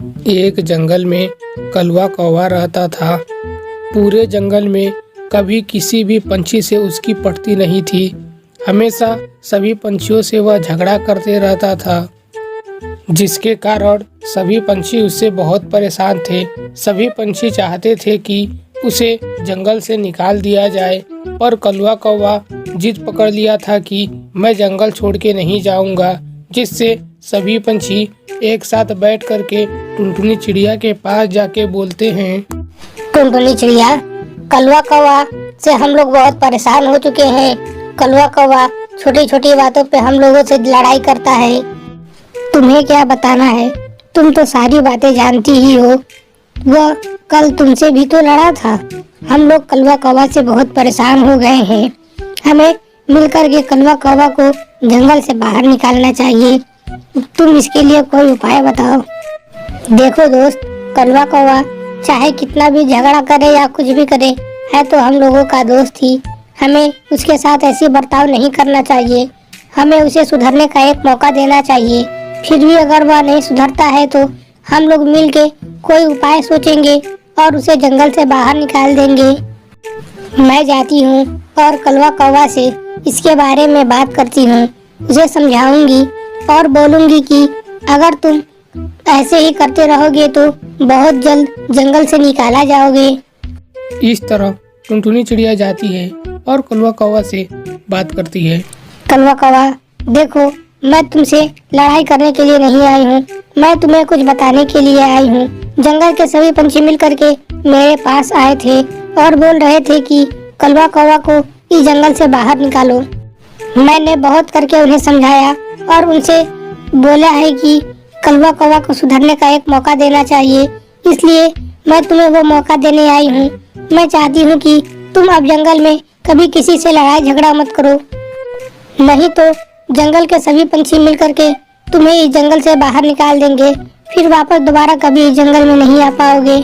एक जंगल में कलवा कौवा रहता था। पूरे जंगल में कभी किसी भी पंछी से उसकी पटती नहीं थी। हमेशा सभी पंछियों से वह झगड़ा करते रहता था, जिसके कारण सभी पंछी उससे बहुत परेशान थे। सभी पंछी चाहते थे कि उसे जंगल से निकाल दिया जाए, पर कलवा कौवा जिद पकड़ लिया था कि मैं जंगल छोड़ के नहीं जाऊंगा, जिससे सभी पंछी एक साथ बैठ करके टुनटुनी चिड़िया के पास जाके बोलते हैं, टुनटुनी चिड़िया, कलवा कौवा से हम लोग बहुत परेशान हो चुके हैं। कलवा कौवा छोटी छोटी बातों पे हम लोगों से लड़ाई करता है। तुम्हें क्या बताना है, तुम तो सारी बातें जानती ही हो। वह कल तुमसे भी तो लड़ा था। हम लोग कलवा कौवा से बहुत परेशान हो गए हैं। हमें मिलकर के कलवा कौवा को जंगल से बाहर निकालना चाहिए। तुम इसके लिए कोई उपाय बताओ। देखो दोस्त, कलवा कौवा चाहे कितना भी झगड़ा करे या कुछ भी करे, है तो हम लोगों का दोस्त ही। हमें उसके साथ ऐसी बर्ताव नहीं करना चाहिए। हमें उसे सुधरने का एक मौका देना चाहिए। फिर भी अगर वह नहीं सुधरता है तो हम लोग मिल के कोई उपाय सोचेंगे और उसे जंगल से बाहर निकाल देंगे। मैं जाती हूँ और कलवा कौवा से इसके बारे में बात करती हूँ। उसे समझाऊंगी और बोलूंगी कि अगर तुम ऐसे ही करते रहोगे तो बहुत जल्द जंगल से निकाला जाओगे। इस तरह टुनटुनी चिड़िया जाती है और कलवा कौवा से बात करती है। कलवा कौवा, देखो, मैं तुमसे लड़ाई करने के लिए नहीं आई हूँ। मैं तुम्हें कुछ बताने के लिए आई हूँ। जंगल के सभी पंछी मिल करके मेरे पास आए थे और बोल रहे थे कि कलवा कौवा को इस जंगल से बाहर निकालो। मैंने बहुत करके उन्हें समझाया और उनसे बोला है कि कलवा कौवा को सुधरने का एक मौका देना चाहिए। इसलिए मैं तुम्हें वो मौका देने आई हूँ। मैं चाहती हूँ कि तुम अब जंगल में कभी किसी से लड़ाई झगड़ा मत करो, नहीं तो जंगल के सभी पंछी मिल करके तुम्हें इस जंगल से बाहर निकाल देंगे। फिर वापस दोबारा कभी इस जंगल में नहीं आ पाओगे।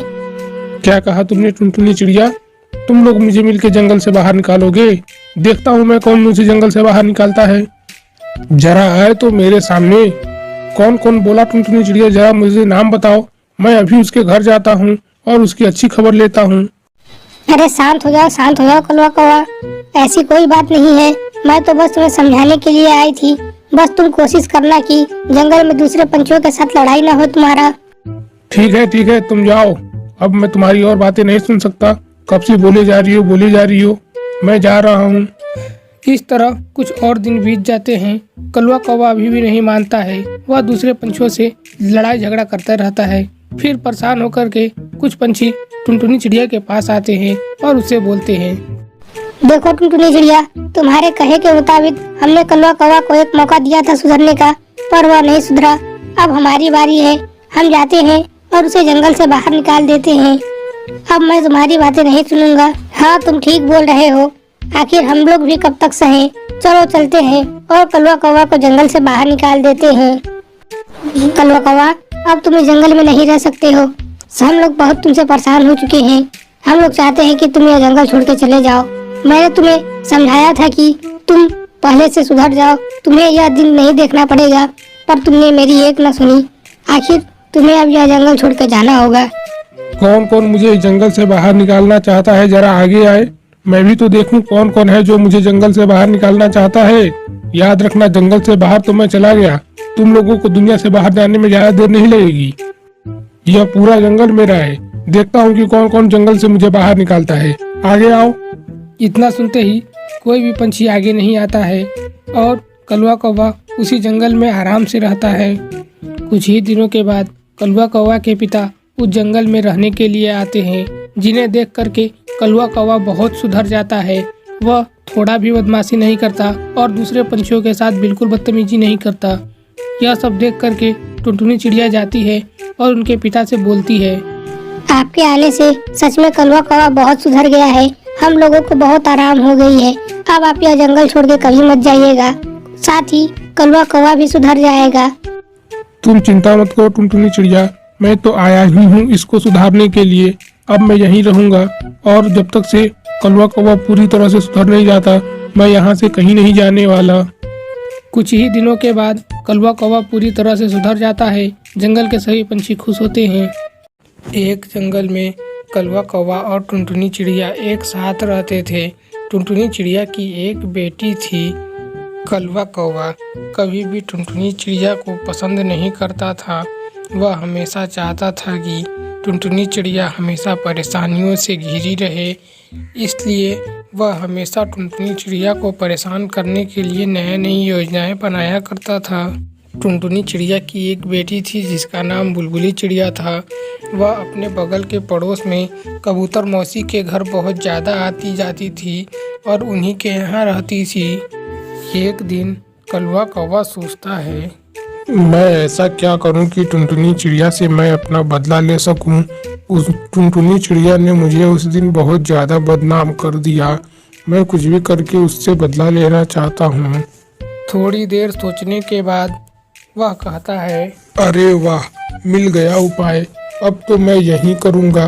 क्या कहा तुमने टुनटुनी चिड़िया? तुम लोग मुझे मिलके जंगल से बाहर निकालोगे? देखता हूँ मैं कौन मुझे जंगल से बाहर निकालता है। जरा आए तो मेरे सामने। कौन कौन बोला टुनटुनी चिड़िया, जरा मुझे नाम बताओ। मैं अभी उसके घर जाता हूँ और उसकी अच्छी खबर लेता हूँ। अरे शांत हो जाओ कलवा कौवा, ऐसी कोई बात नहीं है। मैं तो बस तुम्हें समझाने के लिए आई थी। बस तुम कोशिश करना कि जंगल में दूसरे पंछियों के साथ लड़ाई ना हो तुम्हारा। ठीक है, तुम जाओ। अब मैं तुम्हारी और बातें नहीं सुन सकता। कब से बोले जा रही हो। मैं जा रहा हूँ। इस तरह कुछ और दिन बीत जाते हैं। कलवा कौवा अभी भी नहीं मानता है। वह दूसरे पंछियों से लड़ाई झगड़ा करता रहता है। फिर परेशान होकर के कुछ पंछी टुनटुनी चिड़िया के पास आते हैं और उससे बोलते हैं, देखो टुनटुनी चिड़िया, तुम्हारे कहे के मुताबिक हमने कलवा कौवा को एक मौका दिया था सुधरने का, पर वह नहीं सुधरा। अब हमारी बारी है। हम जाते हैं और उसे जंगल से बाहर निकाल देते हैं। अब मैं तुम्हारी बातें नहीं सुनूंगा। हाँ, तुम ठीक बोल रहे हो। आखिर हम लोग भी कब तक सहें। चलो चलते हैं और कलवा कौवा को जंगल से बाहर निकाल देते हैं। कलवा कौवा, अब तुम इस जंगल में नहीं रह सकते हो। हम लोग बहुत तुमसे परेशान हो चुके हैं। हम लोग चाहते हैं कि तुम यह जंगल छोड़ के चले जाओ। मैंने तुम्हें समझाया था कि तुम पहले से सुधर जाओ, तुम्हें यह दिन नहीं देखना पड़ेगा, पर तुमने मेरी एक न सुनी। आखिर तुम्हें अब यह जंगल छोड़ के जाना होगा। कौन कौन मुझे इस जंगल से बाहर निकालना चाहता है, जरा आगे आए। मैं भी तो देखूं कौन कौन है जो मुझे जंगल से बाहर निकालना चाहता है। याद रखना, जंगल से बाहर तो मैं चला गया। तुम लोगों को दुनिया से बाहर जाने में ज्यादा देर नहीं लगेगी। यह पूरा जंगल मेरा है। देखता हूँ कि कौन कौन जंगल से मुझे बाहर निकालता है। आगे आओ। इतना सुनते ही कोई भी पंछी आगे नहीं आता है और कलवा कौवा उसी जंगल में आराम से रहता है। कुछ ही दिनों के बाद कलवा कौवा के पिता उस जंगल में रहने के लिए आते हैं, जिन्हें देख करके कलवा कौवा बहुत सुधर जाता है। वह थोड़ा भी बदमाशी नहीं करता और दूसरे पंछियों के साथ बिल्कुल बदतमीजी नहीं करता। यह सब देख करके टुनटुनी चिड़िया जाती है और उनके पिता से बोलती है, आपके आने से सच में कलवा कौवा बहुत सुधर गया है। हम लोगों को बहुत आराम हो गई है। अब आप यह जंगल छोड़ के कभी मत जाइएगा। साथ ही कलवा कौवा भी सुधर जाएगा। तुम चिंता मत करो टुनटुनी चिड़िया, मैं तो आया ही हूँ इसको सुधारने के लिए। अब मैं यहीं रहूंगा और जब तक से कलवा कौवा पूरी तरह से सुधर नहीं जाता, मैं यहाँ से कहीं नहीं जाने वाला। कुछ ही दिनों के बाद कलवा कौवा पूरी तरह से सुधर जाता है जंगल के सभी पंछी खुश होते हैं। एक जंगल में कलवा कौवा और टुनटुनी चिड़िया एक साथ रहते थे। टुनटुनी चिड़िया की एक बेटी थी। कलवा कौवा कभी भी टुनटुनी चिड़िया को पसंद नहीं करता था। वह हमेशा चाहता था कि टुनटुनी चिड़िया हमेशा परेशानियों से घिरी रहे, इसलिए वह हमेशा टुनटुनी चिड़िया को परेशान करने के लिए नई नई योजनाएं बनाया करता था। टुनटुनी चिड़िया की एक बेटी थी जिसका नाम बुलबुली चिड़िया था। वह अपने बगल के पड़ोस में कबूतर मौसी के घर बहुत ज़्यादा आती जाती थी और उन्हीं के यहाँ रहती थी। एक दिन कलवा कौवा सोचता है, मैं ऐसा क्या करूं कि टुनटुनी चिड़िया से मैं अपना बदला ले सकूं। उस टुनटुनी चिड़िया ने मुझे उस दिन बहुत ज़्यादा बदनाम कर दिया। मैं कुछ भी करके उससे बदला लेना चाहता हूं। थोड़ी देर सोचने के बाद वह कहता है, अरे वाह, मिल गया उपाय। अब तो मैं यही करूंगा।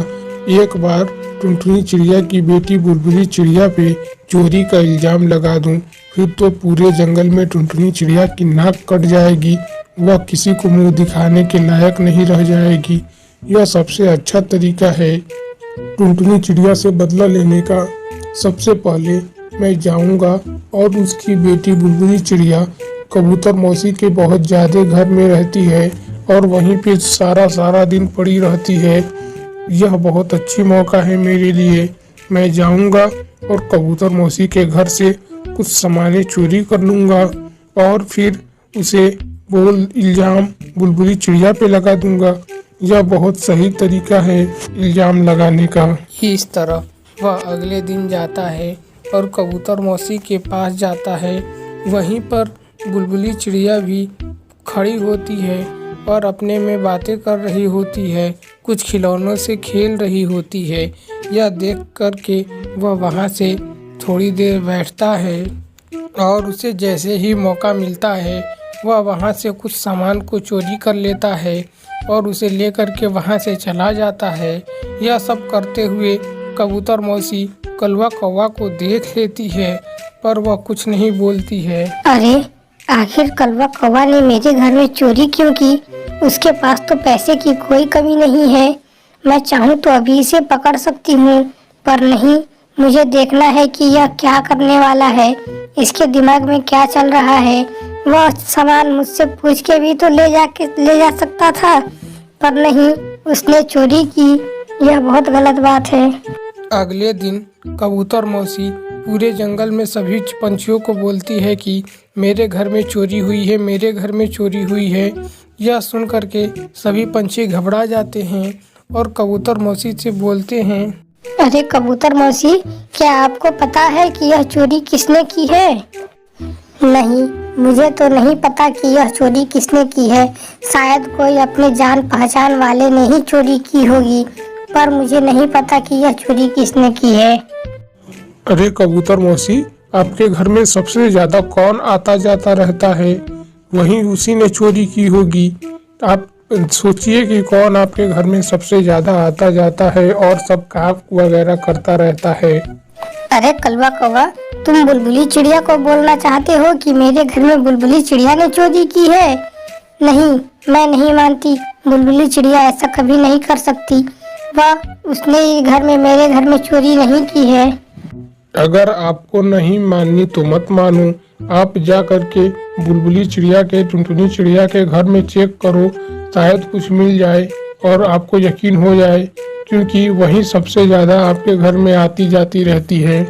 एक बार टुनटुनी चिड़िया की बेटी बुलबुली चिड़िया पे चोरी का इल्जाम लगा दूं, फिर तो पूरे जंगल में टुनटुनी चिड़िया की नाक कट जाएगी। वह किसी को मुंह दिखाने के लायक नहीं रह जाएगी। यह सबसे अच्छा तरीका है टुनटुनी चिड़िया से बदला लेने का। सबसे पहले मैं जाऊंगा और उसकी बेटी बुलबुली चिड़िया कबूतर मौसी के बहुत ज़्यादा घर में रहती है और वहीं पे सारा दिन पड़ी रहती है। यह बहुत अच्छी मौका है मेरे लिए। मैं जाऊंगा और कबूतर मौसी के घर से कुछ सामानें चोरी कर लूंगा और फिर उसे इल्जाम बुलबुली चिड़िया पे लगा दूंगा। यह बहुत सही तरीका है इल्जाम लगाने का। इस तरह वह अगले दिन जाता है और कबूतर मौसी के पास जाता है। वहीं पर बुलबुली चिड़िया भी खड़ी होती है और अपने में बातें कर रही होती है, कुछ खिलौनों से खेल रही होती है। यह देख कर के वह वहाँ से थोड़ी देर बैठता है और उसे जैसे ही मौका मिलता है वह वहाँ से कुछ सामान को चोरी कर लेता है और उसे लेकर के वहाँ से चला जाता है। यह सब करते हुए कबूतर मौसी कलवा कौवा को देख लेती है पर वह कुछ नहीं बोलती है। अरे आखिर कलवा कौवा ने मेरे घर में चोरी क्यों की? उसके पास तो पैसे की कोई कमी नहीं है। मैं चाहूँ तो अभी इसे पकड़ सकती हूँ, पर नहीं, मुझे देखना है कि यह क्या करने वाला है, इसके दिमाग में क्या चल रहा है। वह सामान मुझसे पूछ के भी तो ले जा सकता था, पर नहीं, उसने चोरी की। यह बहुत गलत बात है। अगले दिन कबूतर मौसी पूरे जंगल में सभी पंछियों को बोलती है कि मेरे घर में चोरी हुई है, मेरे घर में चोरी हुई है। यह सुन करके सभी पंछी घबरा जाते हैं और कबूतर मौसी से बोलते हैं, अरे कबूतर मौसी, क्या आपको पता है कि यह चोरी किसने की है? नहीं, मुझे तो नहीं पता कि यह चोरी किसने की है। शायद कोई अपने जान पहचान वाले ने ही चोरी की होगी, पर मुझे नहीं पता कि यह चोरी किसने की है। अरे कबूतर मौसी, आपके घर में सबसे ज्यादा कौन आता जाता रहता है? वहीं उसी ने चोरी की होगी। आप सोचिए कि कौन आपके घर में सबसे ज्यादा आता जाता है और सब काम वगैरह करता रहता है। अरे कलवा कौवा, तुम बुलबुली चिड़िया को बोलना चाहते हो कि मेरे घर में बुलबुली चिड़िया ने चोरी की है? नहीं, मैं नहीं मानती। बुलबुली चिड़िया ऐसा कभी नहीं कर सकती। उसने घर में मेरे घर में चोरी नहीं की है। अगर आपको नहीं माननी तो मत मानो। आप जा करके बुलबुली चिड़िया के टुनटुनी चिड़िया के घर में चेक करो, शायद कुछ मिल जाए और आपको यकीन हो जाए, क्योंकि वही सबसे ज्यादा आपके घर में आती जाती रहती है।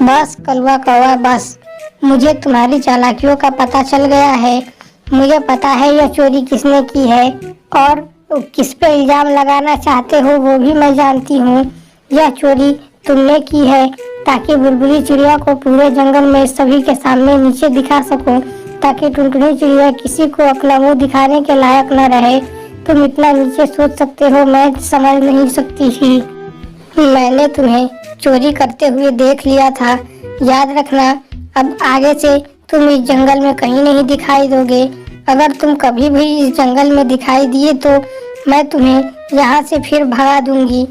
बस कलवा कौवा, बस मुझे तुम्हारी चालाकियों का पता चल गया है। मुझे पता है यह चोरी किसने की है और किस पे इल्जाम लगाना चाहते हो वो भी मैं जानती हूँ। यह चोरी तुमने की है ताकि बुलबुली चिड़िया को पूरे जंगल में सभी के सामने नीचे दिखा सको, ताकि टुनटुनी चिड़िया किसी को अपना मुंह दिखाने के लायक न रहे। तुम इतना नीचे सोच सकते हो, मैं समझ नहीं सकती थी। मैंने तुम्हें चोरी करते हुए देख लिया था, याद रखना। अब आगे से तुम इस जंगल में कहीं नहीं दिखाई दोगे। अगर तुम कभी भी इस जंगल में दिखाई दिए तो मैं तुम्हें यहाँ से फिर भगा दूंगी।